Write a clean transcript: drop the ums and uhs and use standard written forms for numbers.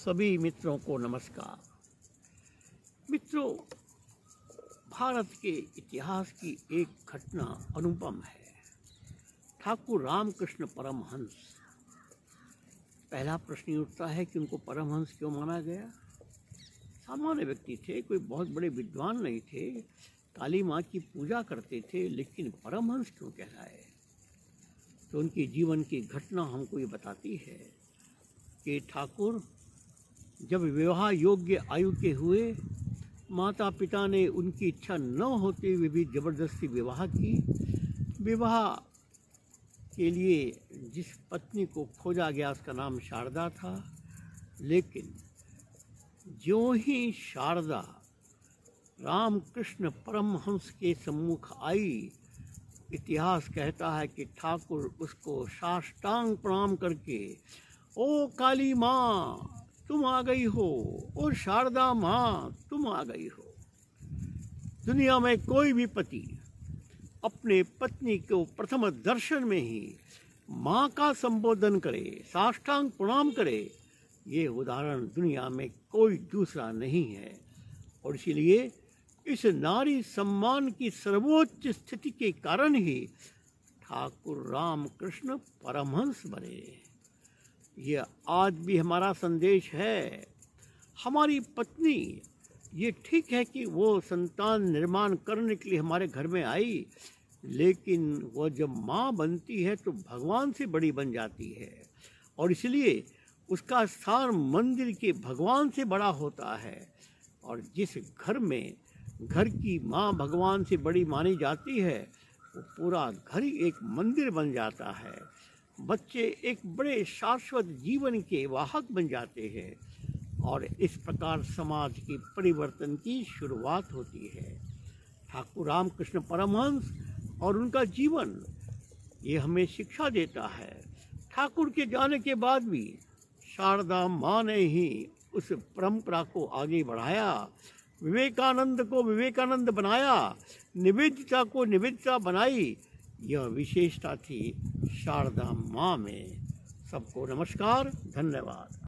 सभी मित्रों को नमस्कार। मित्रों, भारत के इतिहास की एक घटना अनुपम है। ठाकुर रामकृष्ण परमहंस। पहला प्रश्न ये उठता है कि उनको परमहंस क्यों माना गया। सामान्य व्यक्ति थे, कोई बहुत बड़े विद्वान नहीं थे, काली माँ की पूजा करते थे, लेकिन परमहंस क्यों कहलाए। तो उनके जीवन की घटना हमको ये बताती है कि ठाकुर जब विवाह योग्य आयु के हुए, माता पिता ने उनकी इच्छा न होते हुए भी जबरदस्ती विवाह की। विवाह के लिए जिस पत्नी को खोजा गया उसका नाम शारदा था, लेकिन ज्यों ही शारदा रामकृष्ण परमहंस के सम्मुख आई, इतिहास कहता है कि ठाकुर उसको साष्टांग प्रणाम करके, ओ काली माँ तुम आ गई हो, ओ शारदा माँ तुम आ गई हो। दुनिया में कोई भी पति अपने पत्नी को प्रथम दर्शन में ही माँ का संबोधन करे, साष्टांग प्रणाम करे, ये उदाहरण दुनिया में कोई दूसरा नहीं है। और इसीलिए इस नारी सम्मान की सर्वोच्च स्थिति के कारण ही ठाकुर रामकृष्ण परमहंस बने। ये आज भी हमारा संदेश है। हमारी पत्नी, ये ठीक है कि वो संतान निर्माण करने के लिए हमारे घर में आई, लेकिन वो जब माँ बनती है तो भगवान से बड़ी बन जाती है, और इसलिए उसका स्थान मंदिर के भगवान से बड़ा होता है। और जिस घर में घर की माँ भगवान से बड़ी मानी जाती है, वो पूरा घर ही एक मंदिर बन जाता है। बच्चे एक बड़े शाश्वत जीवन के वाहक बन जाते हैं, और इस प्रकार समाज के परिवर्तन की शुरुआत होती है। ठाकुर रामकृष्ण परमहंस और उनका जीवन ये हमें शिक्षा देता है। ठाकुर के जाने के बाद भी शारदा माँ ने ही उस परंपरा को आगे बढ़ाया, विवेकानंद को विवेकानंद बनाया, निवेदिता को निवेदिता बनाई। यह विशेषता थी शारदा माँ में। सबको नमस्कार, धन्यवाद।